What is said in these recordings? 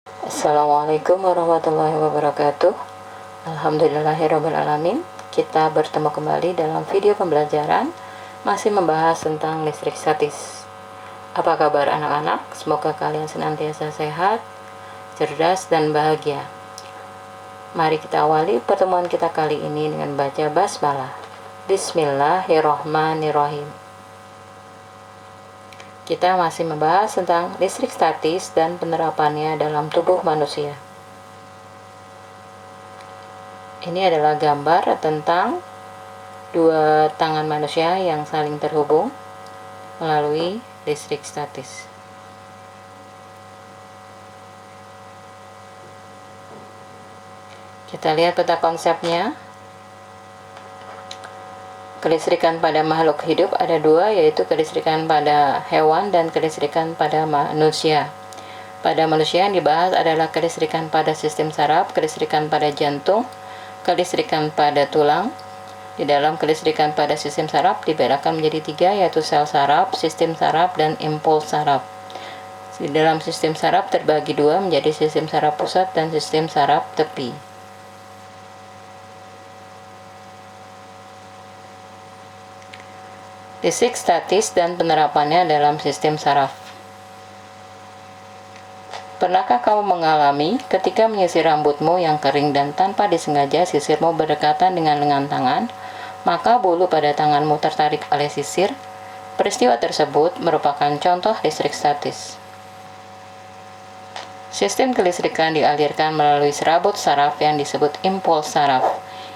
Assalamualaikum warahmatullahi wabarakatuh. Alhamdulillahirrabbilalamin. Kita bertemu kembali dalam video pembelajaran masih membahas tentang listrik statis. Apa kabar anak-anak? Semoga kalian senantiasa sehat, cerdas, dan bahagia. Mari kita awali pertemuan kita kali ini dengan baca basmalah. Bismillahirrahmanirrahim. Kita masih membahas tentang listrik statis dan penerapannya dalam tubuh manusia. Ini adalah gambar tentang dua tangan manusia yang saling terhubung melalui listrik statis. Kita lihat peta konsepnya. Kelistrikan pada makhluk hidup ada dua, yaitu kelistrikan pada hewan dan kelistrikan pada manusia. Pada manusia yang dibahas adalah kelistrikan pada sistem saraf, kelistrikan pada jantung, kelistrikan pada tulang. Di dalam kelistrikan pada sistem saraf dibedakan menjadi tiga, yaitu sel saraf, sistem saraf, dan impuls saraf. Di dalam sistem saraf terbagi dua menjadi sistem saraf pusat dan sistem saraf tepi. Listrik statis dan penerapannya dalam sistem saraf. Pernahkah kamu mengalami ketika menyisir rambutmu yang kering dan tanpa disengaja sisirmu berdekatan dengan lengan tangan, maka bulu pada tanganmu tertarik oleh sisir? Peristiwa tersebut merupakan contoh listrik statis. Sistem kelistrikan dialirkan melalui serabut saraf yang disebut impuls saraf.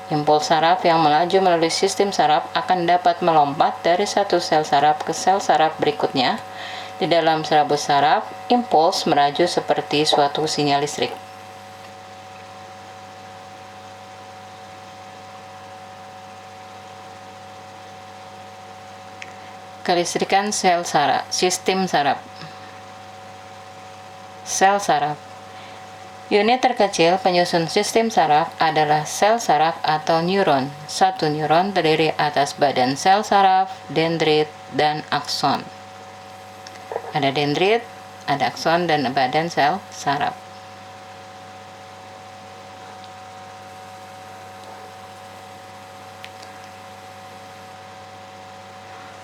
Impuls saraf yang melaju melalui sistem saraf akan dapat melompat dari satu sel saraf ke sel saraf berikutnya. Di dalam serabut saraf, impuls melaju seperti suatu sinyal listrik. Kelistrikan sel saraf, sistem saraf. Sel saraf. Unit terkecil penyusun sistem saraf adalah sel saraf atau neuron. Satu neuron terdiri atas badan sel saraf, dendrit, dan akson. Ada dendrit, ada akson, dan badan sel saraf.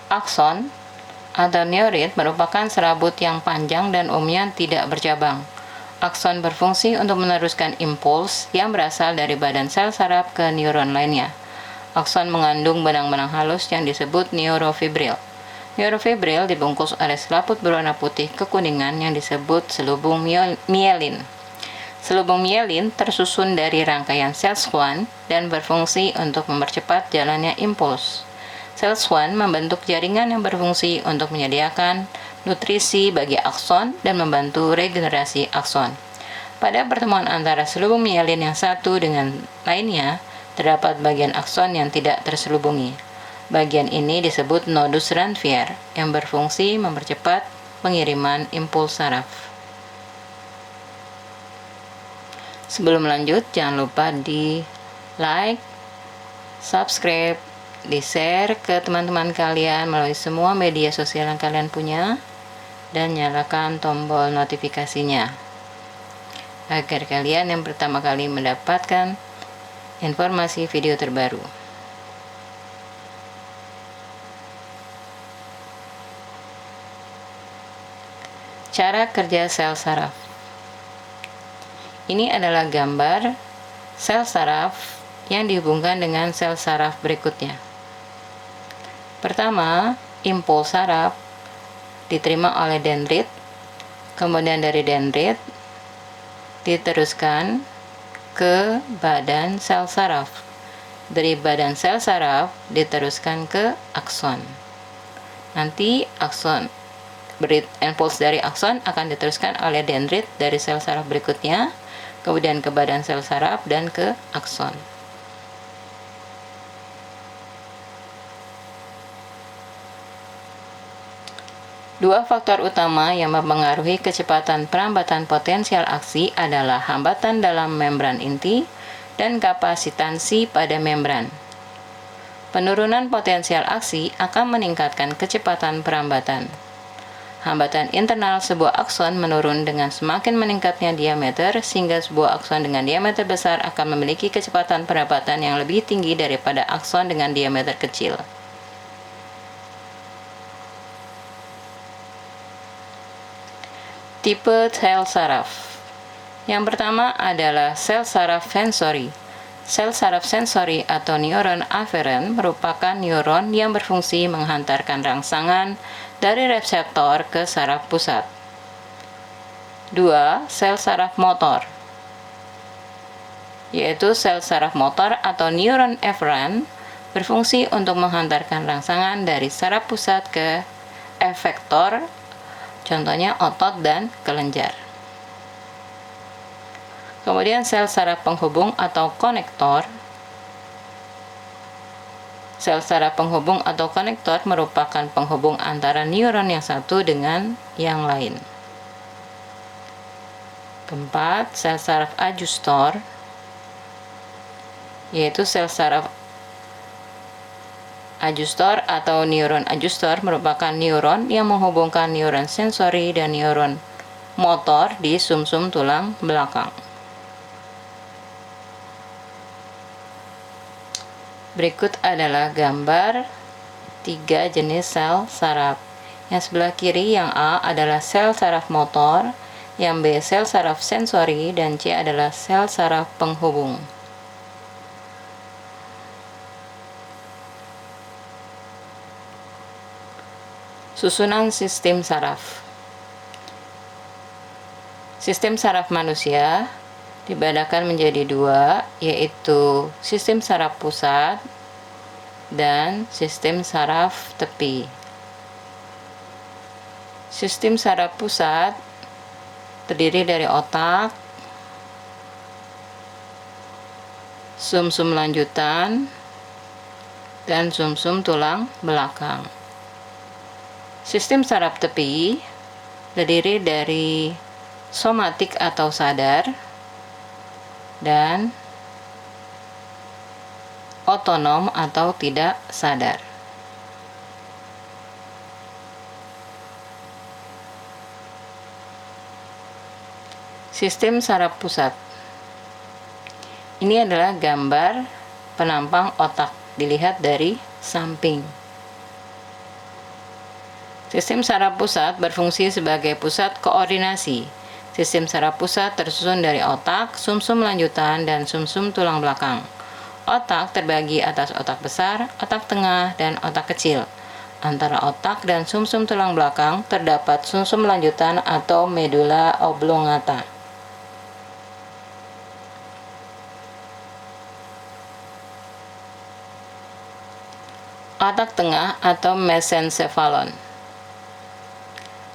Akson atau neurit merupakan serabut yang panjang dan umumnya tidak bercabang. Akson berfungsi untuk meneruskan impuls yang berasal dari badan sel saraf ke neuron lainnya. Akson mengandung benang-benang halus yang disebut neurofibril. Neurofibril dibungkus oleh selaput berwarna putih kekuningan yang disebut selubung mielin. Selubung mielin tersusun dari rangkaian sel Schwann dan berfungsi untuk mempercepat jalannya impuls. Sel Schwann membentuk jaringan yang berfungsi untuk menyediakan nutrisi bagi akson dan membantu regenerasi akson. Pada pertemuan antara selubung mielin yang satu dengan lainnya, terdapat bagian akson yang tidak terselubungi. Bagian ini disebut nodus Ranvier yang berfungsi mempercepat pengiriman impuls saraf. Sebelum lanjut, jangan lupa di like, subscribe, di-share ke teman-teman kalian melalui semua media sosial yang kalian punya, dan nyalakan tombol notifikasinya agar kalian yang pertama kali mendapatkan informasi video terbaru. Cara kerja sel saraf. Ini adalah gambar sel saraf yang dihubungkan dengan sel saraf berikutnya. Pertama, impuls saraf diterima oleh dendrit, kemudian dari dendrit diteruskan ke badan sel saraf. Dari badan sel saraf diteruskan ke akson. Nanti akson, impuls dari akson akan diteruskan oleh dendrit dari sel saraf berikutnya, kemudian ke badan sel saraf dan ke akson. Dua faktor utama yang mempengaruhi kecepatan perambatan potensial aksi adalah hambatan dalam membran inti dan kapasitansi pada membran. Penurunan potensial aksi akan meningkatkan kecepatan perambatan. Hambatan internal sebuah akson menurun dengan semakin meningkatnya diameter, sehingga sebuah akson dengan diameter besar akan memiliki kecepatan perapatan yang lebih tinggi daripada akson dengan diameter kecil. Tipe sel saraf. Yang pertama adalah sel saraf sensori. Sel saraf sensori atau neuron aferen merupakan neuron yang berfungsi menghantarkan rangsangan dari reseptor ke saraf pusat. 2. Sel saraf motor, yaitu sel saraf motor atau neuron eferen berfungsi untuk menghantarkan rangsangan dari saraf pusat ke efektor, contohnya otot dan kelenjar. Kemudian sel saraf penghubung atau konektor. Sel saraf penghubung atau konektor merupakan penghubung antara neuron yang satu dengan yang lain. Keempat, sel saraf adjustor, yaitu sel saraf adjustor atau neuron adjustor merupakan neuron yang menghubungkan neuron sensori dan neuron motor di sumsum tulang belakang. Berikut adalah gambar 3 jenis sel saraf. Yang sebelah kiri yang A adalah sel saraf motor, yang B sel saraf sensori, dan C adalah sel saraf penghubung. Susunan sistem saraf. Sistem saraf manusia dibedakan menjadi 2, yaitu sistem saraf pusat dan sistem saraf tepi. Sistem saraf pusat terdiri dari otak, sumsum lanjutan, dan sumsum tulang belakang. Sistem saraf tepi terdiri dari somatik atau sadar dan otonom atau tidak sadar. Sistem saraf pusat. Ini adalah gambar penampang otak, dilihat dari samping. Sistem saraf pusat berfungsi sebagai pusat koordinasi. Sistem saraf pusat tersusun dari otak, sumsum lanjutan, dan sumsum tulang belakang. Otak terbagi atas otak besar, otak tengah, dan otak kecil. Antara otak dan sumsum tulang belakang terdapat sumsum lanjutan atau medula oblongata. Otak tengah atau mesencephalon.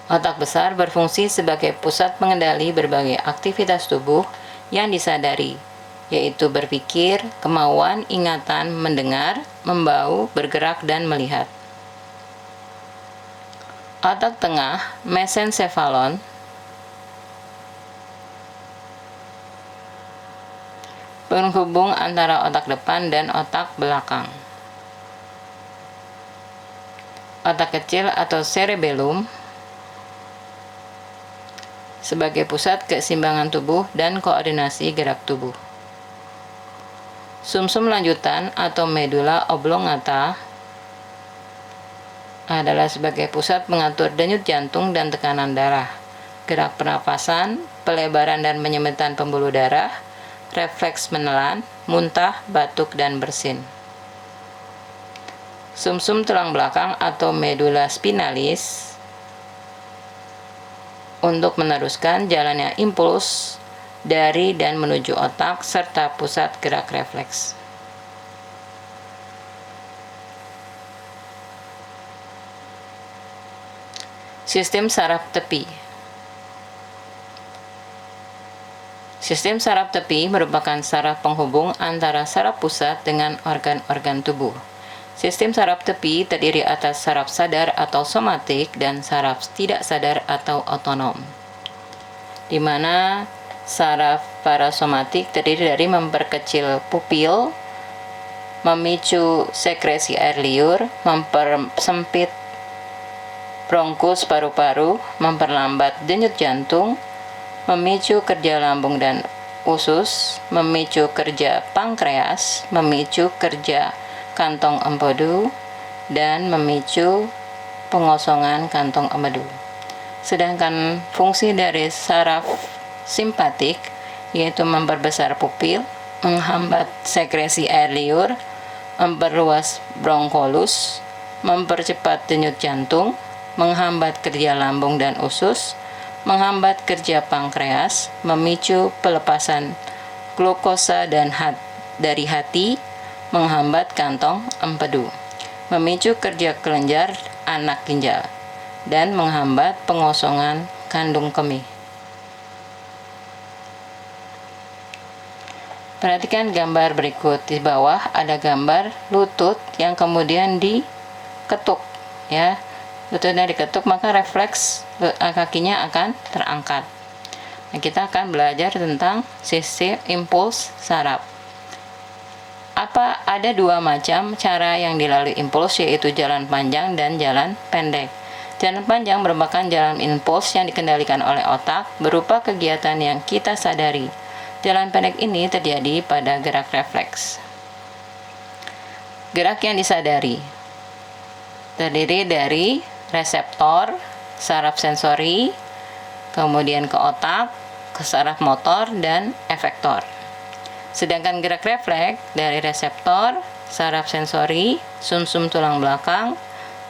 Otak besar berfungsi sebagai pusat pengendali berbagai aktivitas tubuh yang disadari, yaitu berpikir, kemauan, ingatan, mendengar, membau, bergerak, dan melihat. Otak tengah, mesencephalon, penghubung antara otak depan dan otak belakang. Otak kecil atau cerebellum sebagai pusat keseimbangan tubuh dan koordinasi gerak tubuh. Sumsum lanjutan atau medula oblongata adalah sebagai pusat mengatur denyut jantung dan tekanan darah, gerak pernapasan, pelebaran dan penyempitan pembuluh darah, refleks menelan, muntah, batuk, dan bersin. Sumsum tulang belakang atau medula spinalis untuk meneruskan jalannya impuls dari dan menuju otak serta pusat gerak refleks. Sistem saraf tepi. Sistem saraf tepi merupakan saraf penghubung antara saraf pusat dengan organ-organ tubuh. Sistem saraf tepi terdiri atas saraf sadar atau somatik dan saraf tidak sadar atau otonom, di mana saraf parasomatik terdiri dari memperkecil pupil, memicu sekresi air liur, mempersempit bronkus paru-paru, memperlambat denyut jantung, memicu kerja lambung dan usus, memicu kerja pankreas, memicu kerja kantong empedu, dan memicu pengosongan kantong empedu. Sedangkan fungsi dari saraf simpatik yaitu memperbesar pupil, menghambat sekresi air liur, memperluas bronkolus, mempercepat denyut jantung, menghambat kerja lambung dan usus, menghambat kerja pankreas, memicu pelepasan glukosa dari hati, menghambat kantong empedu, memicu kerja kelenjar anak ginjal, dan menghambat pengosongan kandung kemih. Perhatikan gambar berikut. Di bawah ada gambar lutut yang kemudian diketuk, ya. Lututnya diketuk, maka refleks kakinya akan terangkat. Nah, kita akan belajar tentang sistem impuls saraf. Ada dua macam cara yang dilalui impuls, yaitu jalan panjang dan jalan pendek. Jalan panjang merupakan jalan impuls yang dikendalikan oleh otak berupa kegiatan yang kita sadari. Jalan pendek ini terjadi pada gerak refleks. Gerak yang disadari terdiri dari reseptor, saraf sensori, kemudian ke otak, ke saraf motor, dan efektor. Sedangkan gerak refleks dari reseptor, saraf sensori, sumsum tulang belakang,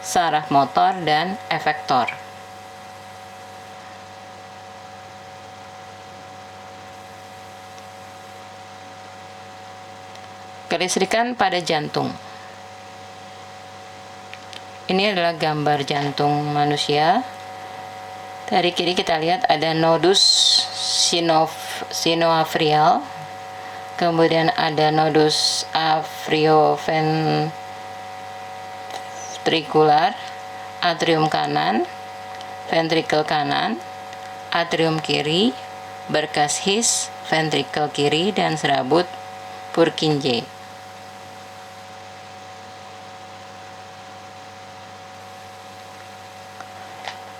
saraf motor, dan efektor. Kelistrikan pada jantung. Ini adalah gambar jantung manusia. Dari kiri kita lihat ada nodus sinoatrial, kemudian ada nodus arterioventricular, atrium kanan, ventrikel kanan, atrium kiri, berkas His, ventrikel kiri, dan serabut Purkinje.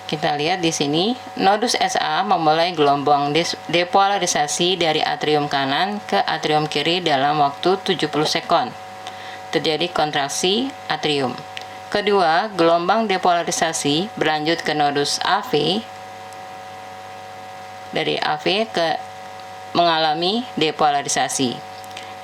Kita lihat di sini, nodus SA memulai gelombang depolarisasi dari atrium kanan ke atrium kiri dalam waktu 70 sekon. Terjadi kontraksi atrium. Kedua, gelombang depolarisasi berlanjut ke nodus AV. Dari AV ke mengalami depolarisasi.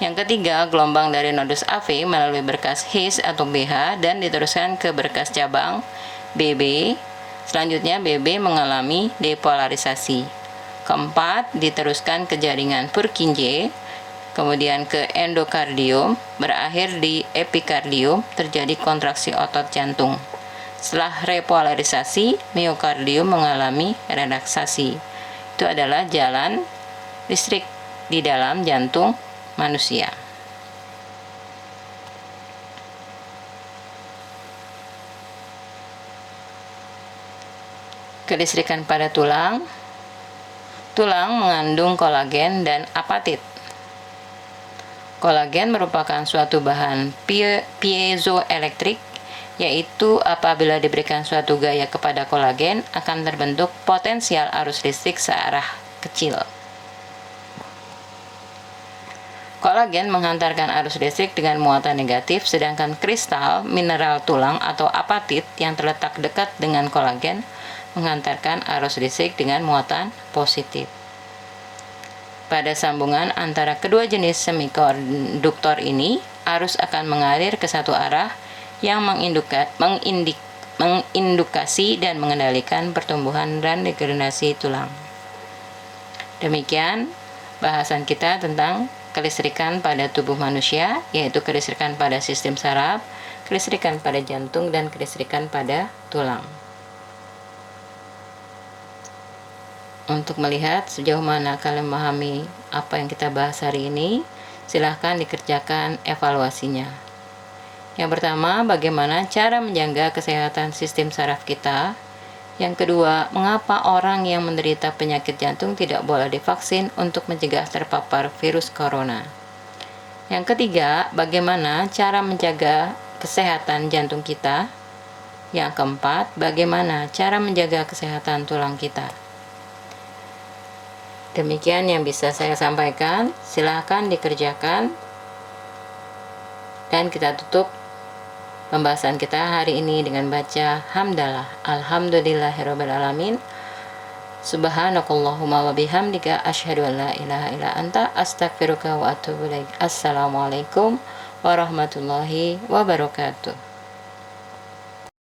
Yang ketiga, gelombang dari nodus AV melalui berkas His atau BH dan diteruskan ke berkas cabang BB. Selanjutnya BB mengalami depolarisasi. Keempat, diteruskan ke jaringan Purkinje, kemudian ke endokardium, berakhir di epikardium, terjadi kontraksi otot jantung. Setelah repolarisasi, miokardium mengalami relaksasi. Itu adalah jalan listrik di dalam jantung manusia. Kelistrikan pada tulang. Tulang mengandung kolagen dan apatit. Kolagen merupakan suatu bahan piezoelektrik, yaitu apabila diberikan suatu gaya kepada kolagen akan terbentuk potensial arus listrik searah kecil. Kolagen menghantarkan arus listrik dengan muatan negatif, sedangkan kristal mineral tulang atau apatit yang terletak dekat dengan kolagen menghantarkan arus listrik dengan muatan positif. Pada sambungan antara kedua jenis semikonduktor ini, arus akan mengalir ke satu arah yang mengindukasi dan mengendalikan pertumbuhan dan degenerasi tulang. Demikian bahasan kita tentang kelistrikan pada tubuh manusia, yaitu kelistrikan pada sistem saraf, kelistrikan pada jantung, dan kelistrikan pada tulang. Untuk melihat sejauh mana kalian memahami apa yang kita bahas hari ini, silahkan dikerjakan evaluasinya. Yang pertama, bagaimana cara menjaga kesehatan sistem saraf kita. Yang kedua, mengapa orang yang menderita penyakit jantung tidak boleh divaksin untuk mencegah terpapar virus corona. Yang ketiga, bagaimana cara menjaga kesehatan jantung kita. Yang keempat, bagaimana cara menjaga kesehatan tulang kita. Demikian yang bisa saya sampaikan. Silakan dikerjakan. Dan kita tutup pembahasan kita hari ini dengan baca hamdalah. Alhamdulillahirabbil alamin. Subhanakallahumma wa bihamdika asyhadu an la ilaha illa anta astaghfiruka wa atubu ilaik. Assalamualaikum warahmatullahi wabarakatuh.